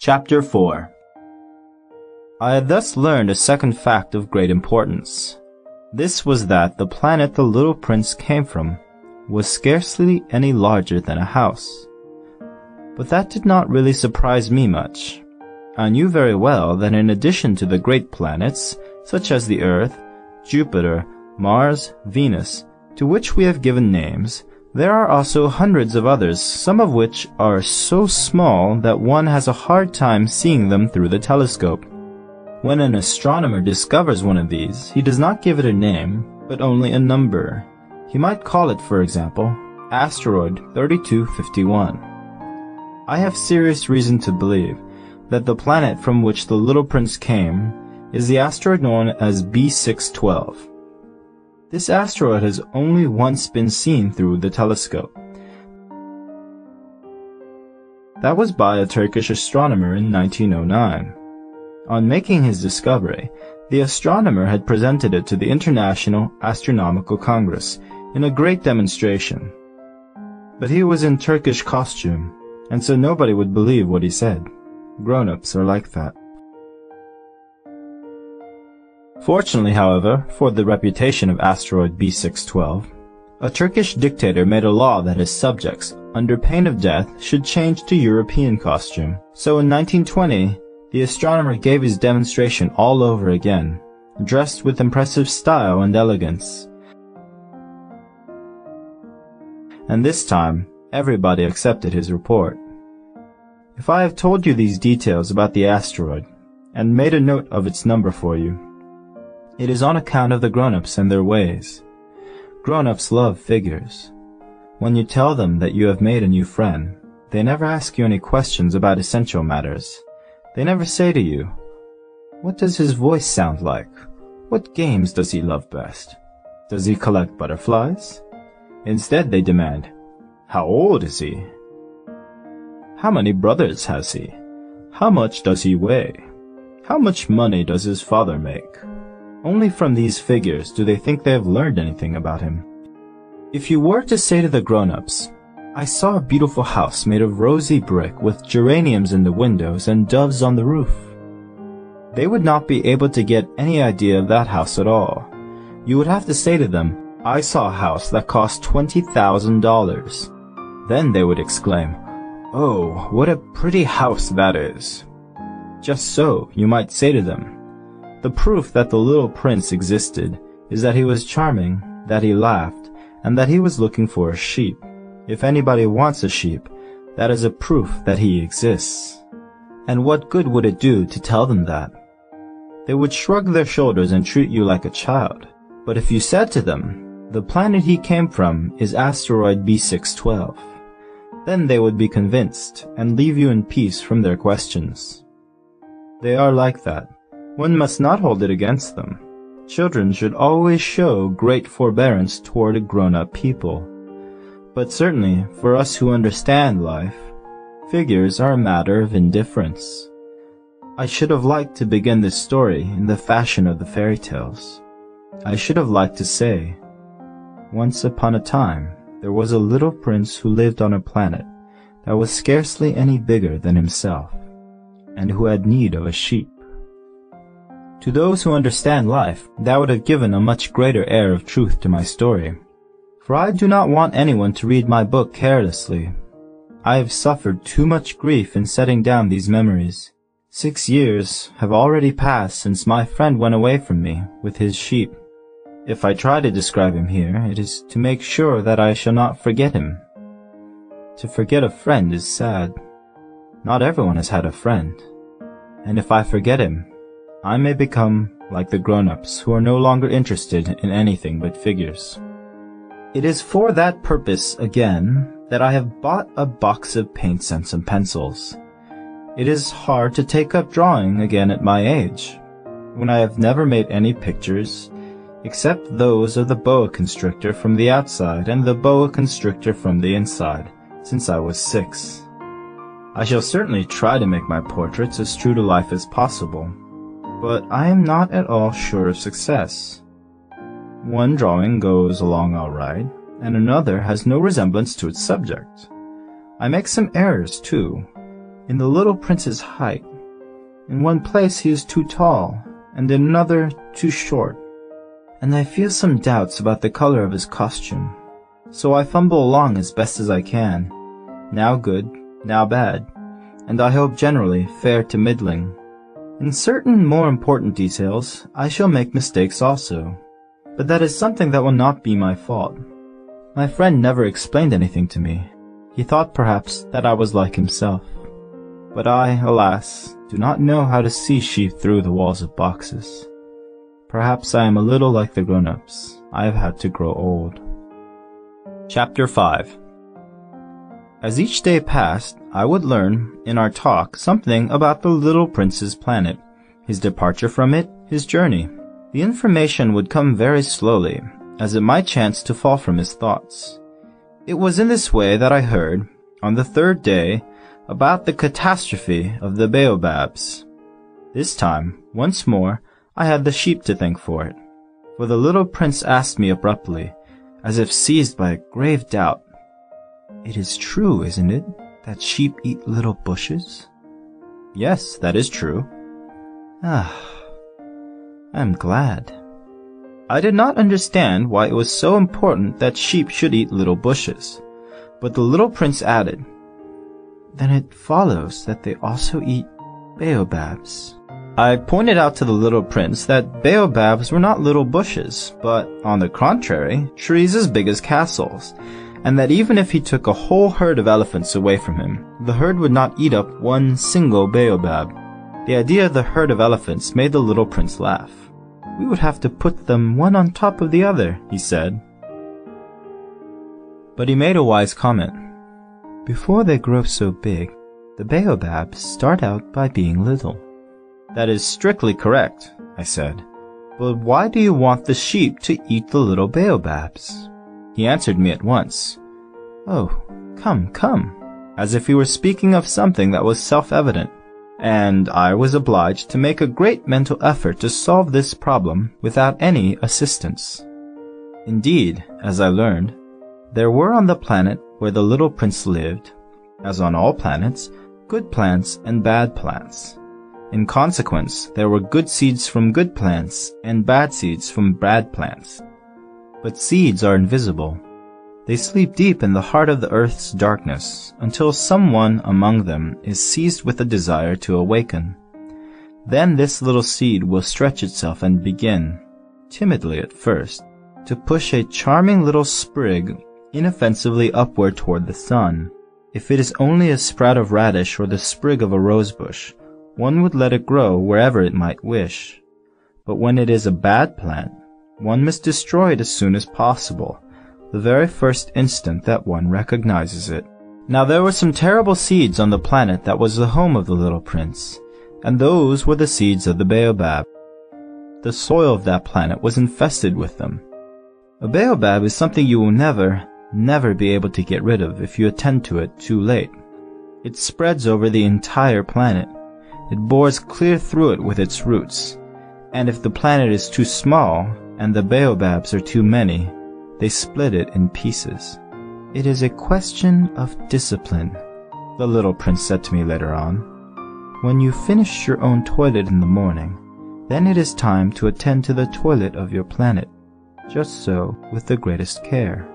Chapter 4 I had thus learned a second fact of great importance. This was that the planet the little prince came from was scarcely any larger than a house. But that did not really surprise me much. I knew very well that in addition to the great planets, such as the Earth, Jupiter, Mars, Venus, to which we have given names, there are also hundreds of others, some of which are so small that one has a hard time seeing them through the telescope. When an astronomer discovers one of these, he does not give it a name, but only a number. He might call it, for example, asteroid 3251. I have serious reason to believe that the planet from which the little prince came is the asteroid known as B612. This asteroid has only once been seen through the telescope. That was by a Turkish astronomer in 1909. On making his discovery, the astronomer had presented it to the International Astronomical Congress in a great demonstration. But he was in Turkish costume, and so nobody would believe what he said. Grown-ups are like that. Fortunately, however, for the reputation of asteroid B612, a Turkish dictator made a law that his subjects, under pain of death, should change to European costume. So in 1920, the astronomer gave his demonstration all over again, dressed with impressive style and elegance. And this time, everybody accepted his report. If I have told you these details about the asteroid, and made a note of its number for you, it is on account of the grown-ups and their ways. Grown-ups love figures. When you tell them that you have made a new friend, they never ask you any questions about essential matters. They never say to you, "What does his voice sound like? What games does he love best? Does he collect butterflies?" Instead, they demand, "How old is he? How many brothers has he? How much does he weigh? How much money does his father make?" Only from these figures do they think they have learned anything about him. If you were to say to the grown-ups, "I saw a beautiful house made of rosy brick with geraniums in the windows and doves on the roof," they would not be able to get any idea of that house at all. You would have to say to them, "I saw a house that cost $20,000. Then they would exclaim, "Oh, what a pretty house that is." Just so, you might say to them, "The proof that the little prince existed is that he was charming, that he laughed, and that he was looking for a sheep. If anybody wants a sheep, that is a proof that he exists." And what good would it do to tell them that? They would shrug their shoulders and treat you like a child. But if you said to them, "The planet he came from is asteroid B612, then they would be convinced and leave you in peace from their questions. They are like that. One must not hold it against them. Children should always show great forbearance toward grown-up people. But certainly, for us who understand life, figures are a matter of indifference. I should have liked to begin this story in the fashion of the fairy tales. I should have liked to say, "Once upon a time, there was a little prince who lived on a planet that was scarcely any bigger than himself, and who had need of a sheep." To those who understand life, that would have given a much greater air of truth to my story. For I do not want anyone to read my book carelessly. I have suffered too much grief in setting down these memories. 6 years have already passed since my friend went away from me with his sheep. If I try to describe him here, it is to make sure that I shall not forget him. To forget a friend is sad. Not everyone has had a friend. And if I forget him, I may become like the grown-ups who are no longer interested in anything but figures. It is for that purpose, again, that I have bought a box of paints and some pencils. It is hard to take up drawing again at my age, when I have never made any pictures, except those of the boa constrictor from the outside and the boa constrictor from the inside, since I was 6. I shall certainly try to make my portraits as true to life as possible, but I am not at all sure of success. One drawing goes along all right, and another has no resemblance to its subject. I make some errors, too. in the little prince's height. In one place he is too tall, and in another too short. And I feel some doubts about the color of his costume. So I fumble along as best as I can, now good, now bad, and I hope generally fair to middling. In certain more important details, I shall make mistakes also, but that is something that will not be my fault. My friend never explained anything to me. He thought perhaps that I was like himself. But I, alas, do not know how to see sheep through the walls of boxes. Perhaps I am a little like the grown-ups. I have had to grow old. Chapter 5. As each day passed, I would learn, in our talk, something about the little prince's planet, his departure from it, his journey. The information would come very slowly, as it might chance to fall from his thoughts. It was in this way that I heard, on the third day, about the catastrophe of the baobabs. This time, once more, I had the sheep to thank for it, for the little prince asked me abruptly, as if seized by a grave doubt, "It is true, isn't it, that sheep eat little bushes?" "Yes, that is true." "Ah, I am glad." I did not understand why it was so important that sheep should eat little bushes, but the little prince added, "Then it follows that they also eat baobabs." I pointed out to the little prince that baobabs were not little bushes, but, on the contrary, trees as big as castles, and that even if he took a whole herd of elephants away from him, the herd would not eat up one single baobab. The idea of the herd of elephants made the little prince laugh. "We would have to put them one on top of the other," he said. But he made a wise comment. "Before they grow so big, the baobabs start out by being little." "That is strictly correct," I said. "But why do you want the sheep to eat the little baobabs?" He answered me at once, "Oh, come, as if he were speaking of something that was self-evident, and I was obliged to make a great mental effort to solve this problem without any assistance. Indeed, as I learned, there were on the planet where the little prince lived, as on all planets, good plants and bad plants. In consequence, there were good seeds from good plants and bad seeds from bad plants. But seeds are invisible. They sleep deep in the heart of the earth's darkness until someone among them is seized with a desire to awaken. Then this little seed will stretch itself and begin, timidly at first, to push a charming little sprig inoffensively upward toward the sun. If it is only a sprout of radish or the sprig of a rose bush, one would let it grow wherever it might wish. But when it is a bad plant, one must destroy it as soon as possible, the very first instant that one recognizes it. Now there were some terrible seeds on the planet that was the home of the little prince, and those were the seeds of the baobab. The soil of that planet was infested with them. A baobab is something you will never be able to get rid of if you attend to it too late. It spreads over the entire planet. It bores clear through it with its roots, and if the planet is too small and the baobabs are too many, they split it in pieces. "It is a question of discipline," the little prince said to me later on. "When you finish your own toilet in the morning, then it is time to attend to the toilet of your planet, just so with the greatest care.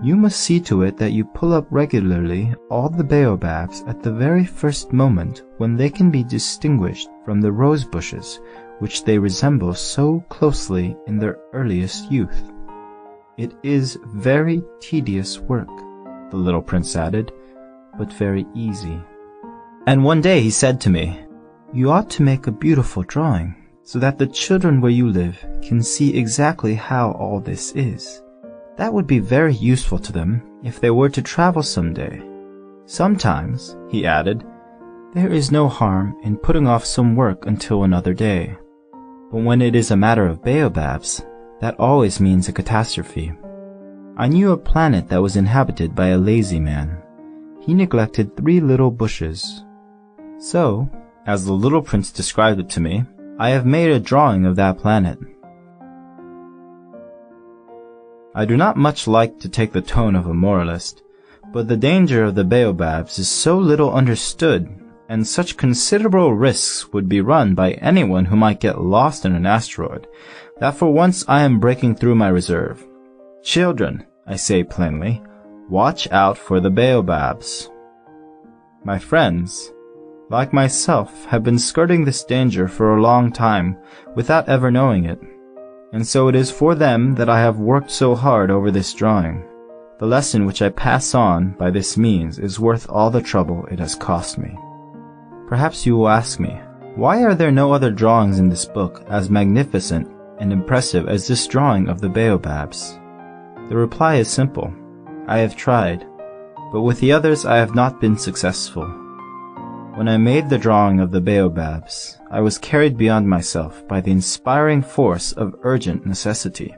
You must see to it that you pull up regularly all the baobabs at the very first moment when they can be distinguished from the rose bushes, which they resemble so closely in their earliest youth. It is very tedious work," the little prince added, "but very easy." And one day he said to me, "You ought to make a beautiful drawing, so that the children where you live can see exactly how all this is. That would be very useful to them if they were to travel some day. Sometimes," he added, "there is no harm in putting off some work until another day. But when it is a matter of baobabs, that always means a catastrophe. I knew a planet that was inhabited by a lazy man. He neglected 3 little bushes. So, as the little prince described it to me, I have made a drawing of that planet." I do not much like to take the tone of a moralist, But the danger of the baobabs is so little understood, and such considerable risks would be run by anyone who might get lost in an asteroid, that for once I am breaking through my reserve. Children, I say plainly, watch out for the baobabs. My friends, like myself, have been skirting this danger for a long time without ever knowing it, and so it is for them that I have worked so hard over this drawing. The lesson which I pass on by this means is worth all the trouble it has cost me. Perhaps you will ask me, why are there no other drawings in this book as magnificent and impressive as this drawing of the baobabs? The reply is simple. I have tried, but with the others I have not been successful. When I made the drawing of the baobabs, I was carried beyond myself by the inspiring force of urgent necessity.